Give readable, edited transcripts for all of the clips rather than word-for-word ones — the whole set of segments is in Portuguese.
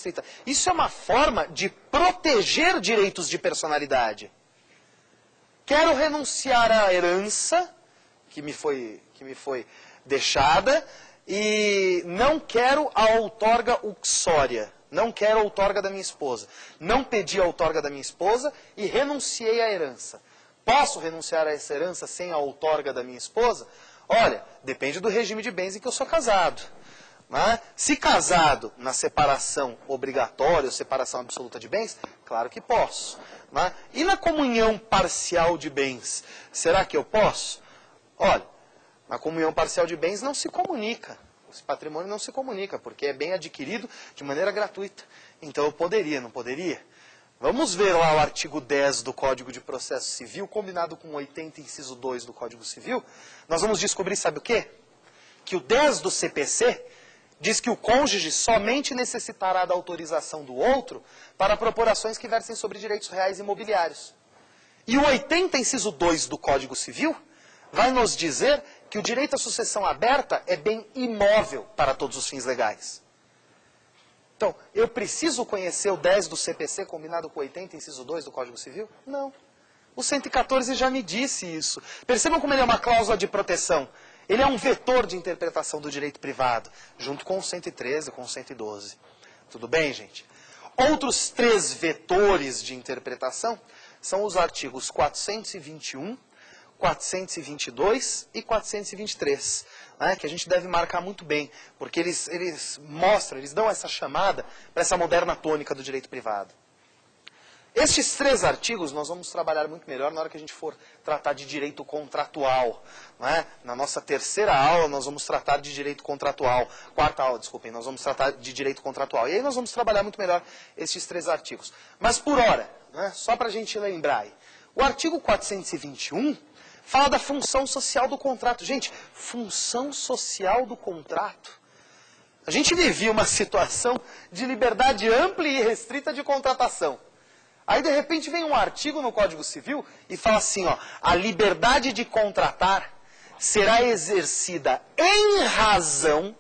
restrita. Isso é uma forma de proteger direitos de personalidade. Quero renunciar à herança que me foi deixada e não quero a outorga uxória. Não quero a outorga da minha esposa. Não pedi a outorga da minha esposa e renunciei à herança. Posso renunciar a essa herança sem a outorga da minha esposa? Olha, depende do regime de bens em que eu sou casado. Né? Se casado na separação obrigatória ou separação absoluta de bens, claro que posso. Né? E na comunhão parcial de bens, será que eu posso? Olha, na comunhão parcial de bens não se comunica. Esse patrimônio não se comunica, porque é bem adquirido de maneira gratuita. Então eu poderia, não poderia? Vamos ver lá o artigo 10 do Código de Processo Civil, combinado com 80, inciso 2 do Código Civil. Nós vamos descobrir, sabe o quê? Que o 10 do CPC diz que o cônjuge somente necessitará da autorização do outro para propor ações que versem sobre direitos reais imobiliários. E o 80, inciso 2 do Código Civil vai nos dizer que o direito à sucessão aberta é bem imóvel para todos os fins legais. Então, eu preciso conhecer o 10 do CPC combinado com o 80, inciso 2 do Código Civil? Não. O 114 já me disse isso. Percebam como ele é uma cláusula de proteção. Ele é um vetor de interpretação do direito privado, junto com o 113 e com o 112. Tudo bem, gente? Outros 3 vetores de interpretação são os artigos 421, 422 e 423, né, que a gente deve marcar muito bem, porque eles mostram, eles dão essa chamada para essa moderna tônica do direito privado. Estes 3 artigos nós vamos trabalhar muito melhor na hora que a gente for tratar de direito contratual. Né? Na nossa terceira aula nós vamos tratar de direito contratual. Quarta aula, desculpem, nós vamos tratar de direito contratual. E aí nós vamos trabalhar muito melhor estes 3 artigos. Mas por hora, né, só para a gente lembrar aí, o artigo 421 fala da função social do contrato. Gente, função social do contrato. A gente vivia uma situação de liberdade ampla e restrita de contratação. Aí, de repente, vem um artigo no Código Civil e fala assim, ó, a liberdade de contratar será exercida em razão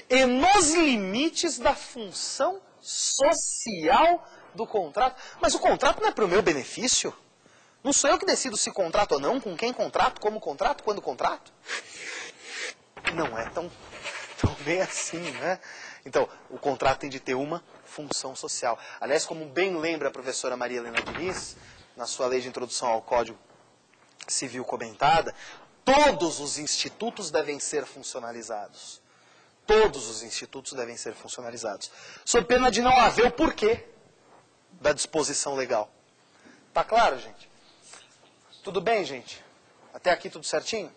e nos limites da função social do contrato. Mas o contrato não é para o meu benefício? Não sou eu que decido se contrato ou não, com quem contrato, como contrato, quando contrato? Não é tão bem assim, né? Então, o contrato tem de ter uma função social. Aliás, como bem lembra a professora Maria Helena Diniz, na sua lei de introdução ao Código Civil comentada, todos os institutos devem ser funcionalizados. Todos os institutos devem ser funcionalizados. Sob pena de não haver o porquê da disposição legal. Tá claro, gente? Tudo bem, gente? Até aqui tudo certinho?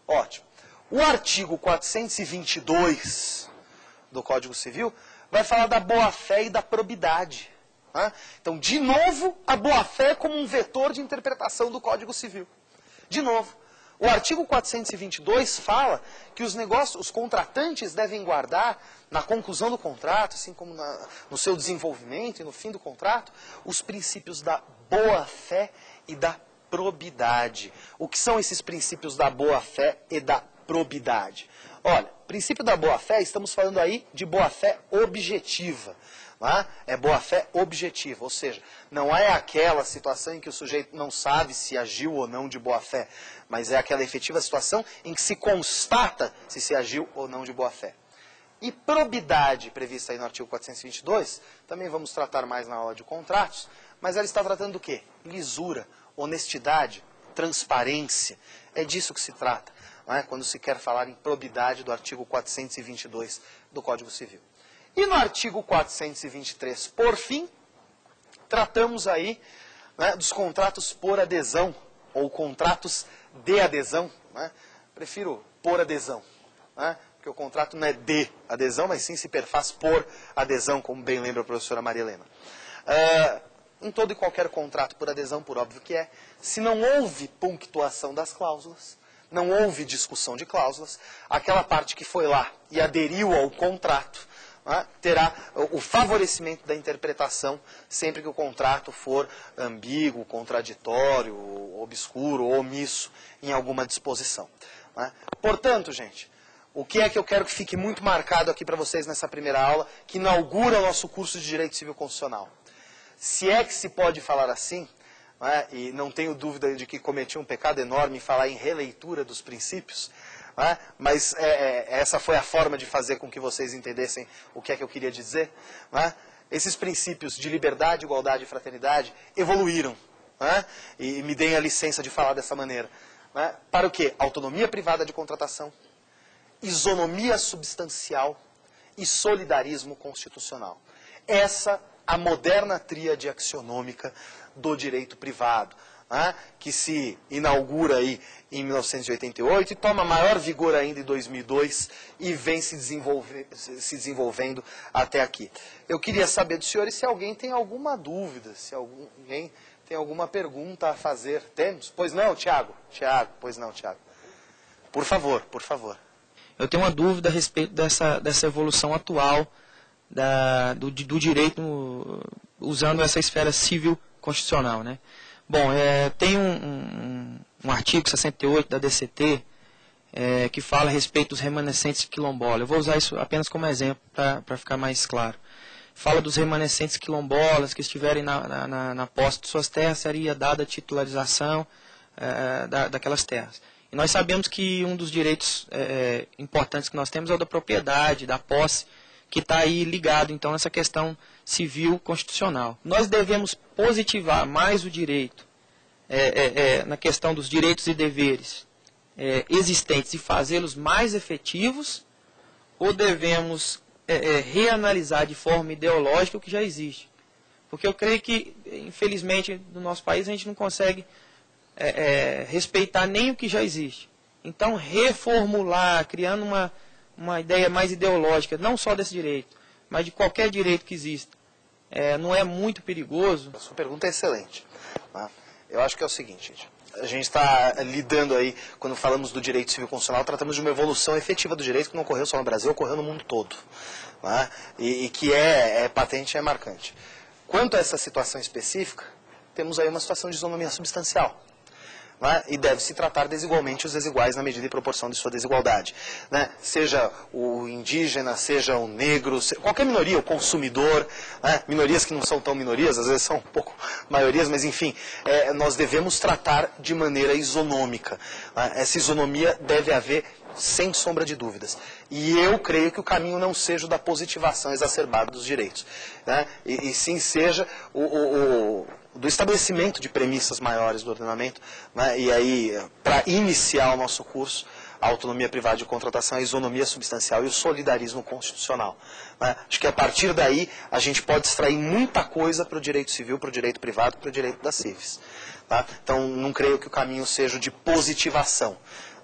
Ótimo. O artigo 422 do Código Civil vai falar da boa-fé e da probidade. Né? Então, de novo, a boa-fé como um vetor de interpretação do Código Civil. De novo, o artigo 422 fala que os contratantes devem guardar, na conclusão do contrato, assim como no seu desenvolvimento e no fim do contrato, os princípios da boa-fé e da probidade. O que são esses princípios da boa-fé e da probidade? Olha, princípio da boa-fé, estamos falando aí de boa-fé objetiva. Não é? É boa-fé objetiva, ou seja, não é aquela situação em que o sujeito não sabe se agiu ou não de boa-fé, mas é aquela efetiva situação em que se constata se agiu ou não de boa-fé. E probidade, prevista aí no artigo 422, também vamos tratar mais na aula de contratos, mas ela está tratando do quê? Lisura, honestidade, transparência. É disso que se trata, não é? Quando se quer falar em probidade do artigo 422 do Código Civil. E no artigo 423, por fim, tratamos aí, né, dos contratos por adesão, ou contratos de adesão. Né? Prefiro por adesão, né? Porque o contrato não é de adesão, mas sim se perfaz por adesão, como bem lembra a professora Maria Helena. Em todo e qualquer contrato por adesão, por óbvio que é, se não houve punctuação das cláusulas, não houve discussão de cláusulas, aquela parte que foi lá e aderiu ao contrato, né, terá o favorecimento da interpretação sempre que o contrato for ambíguo, contraditório, obscuro ou omisso em alguma disposição. Né? Portanto, gente, o que é que eu quero que fique muito marcado aqui para vocês nessa primeira aula, que inaugura o nosso curso de Direito Civil Constitucional. Se é que se pode falar assim, né, e não tenho dúvida de que cometi um pecado enorme em falar em releitura dos princípios, né, mas essa foi a forma de fazer com que vocês entendessem o que é que eu queria dizer. Né? Esses princípios de liberdade, igualdade e fraternidade evoluíram. Né, e me deem a licença de falar dessa maneira. Né, para o quê? Autonomia privada de contratação, isonomia substancial e solidarismo constitucional. Essa a moderna tríade axionômica do direito privado, né, que se inaugura aí em 1988 e toma maior vigor ainda em 2002 e vem se desenvolvendo até aqui. Eu queria saber dos senhores se alguém tem alguma dúvida, se alguém tem alguma pergunta a fazer. Temos? Pois não, Tiago? Pois não, Tiago. Por favor, por favor. Eu tenho uma dúvida a respeito dessa evolução atual do direito usando essa esfera civil constitucional, né? Bom, tem um artigo 68 da DCT que fala a respeito dos remanescentes quilombolas. Eu vou usar isso apenas como exemplo para ficar mais claro. Fala dos remanescentes quilombolas que estiverem na posse de suas terras, seria dada a titularização daquelas terras. E nós sabemos que um dos direitos importantes que nós temos é o da propriedade, da posse, que está aí ligado, então, nessa questão civil constitucional. Nós devemos positivar mais o direito na questão dos direitos e deveres existentes e fazê-los mais efetivos, ou devemos reanalisar de forma ideológica o que já existe? Porque eu creio que, infelizmente, no nosso país a gente não consegue respeitar nem o que já existe. Então, reformular, criando uma ideia mais ideológica, não só desse direito, mas de qualquer direito que exista, não é muito perigoso? A sua pergunta é excelente. Tá? Eu acho que é o seguinte, gente. A gente está lidando aí, quando falamos do direito civil constitucional, tratamos de uma evolução efetiva do direito que não ocorreu só no Brasil, ocorreu no mundo todo. Tá? E que é patente e é marcante. Quanto a essa situação específica, temos aí uma situação de isonomia substancial. Né? E deve-se tratar desigualmente os desiguais na medida e proporção de sua desigualdade. Né? Seja o indígena, seja o negro, qualquer minoria, o consumidor, né? Minorias que não são tão minorias, às vezes são um pouco maiorias, mas enfim, nós devemos tratar de maneira isonômica. Né? Essa isonomia deve haver sem sombra de dúvidas. E eu creio que o caminho não seja o da positivação exacerbada dos direitos. Né? E sim seja do estabelecimento de premissas maiores do ordenamento, né? E aí, para iniciar o nosso curso, a autonomia privada de contratação, a isonomia substancial e o solidarismo constitucional. Né? Acho que a partir daí a gente pode extrair muita coisa para o direito civil, para o direito privado, para o direito das civis. Tá? Então, não creio que o caminho seja de positivação.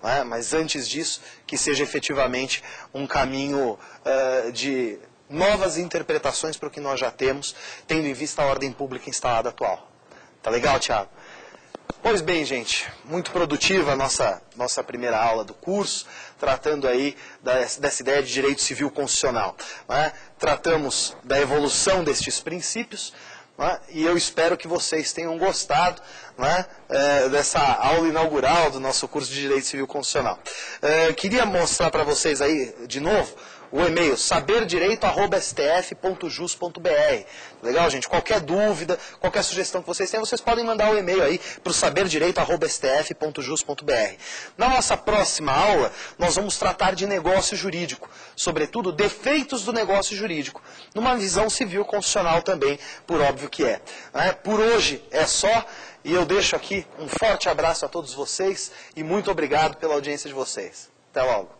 Né? Mas antes disso, que seja efetivamente um caminho de novas interpretações para o que nós já temos, tendo em vista a ordem pública instalada atual. Tá legal, Tiago? Pois bem, gente, muito produtiva a nossa primeira aula do curso, tratando aí dessa ideia de direito civil constitucional. Né? Tratamos da evolução destes princípios, né? E eu espero que vocês tenham gostado, né, dessa aula inaugural do nosso curso de Direito Civil Constitucional. Queria mostrar para vocês aí, de novo, o e-mail saberdireito@stf.jus.br. Legal, gente? Qualquer dúvida, qualquer sugestão que vocês tenham, vocês podem mandar o e-mail aí para o saberdireito@stf.jus.br. Na nossa próxima aula, nós vamos tratar de negócio jurídico, sobretudo defeitos do negócio jurídico, numa visão civil constitucional também, por óbvio que é. Por hoje é só, e eu deixo aqui um forte abraço a todos vocês e muito obrigado pela audiência de vocês. Até logo.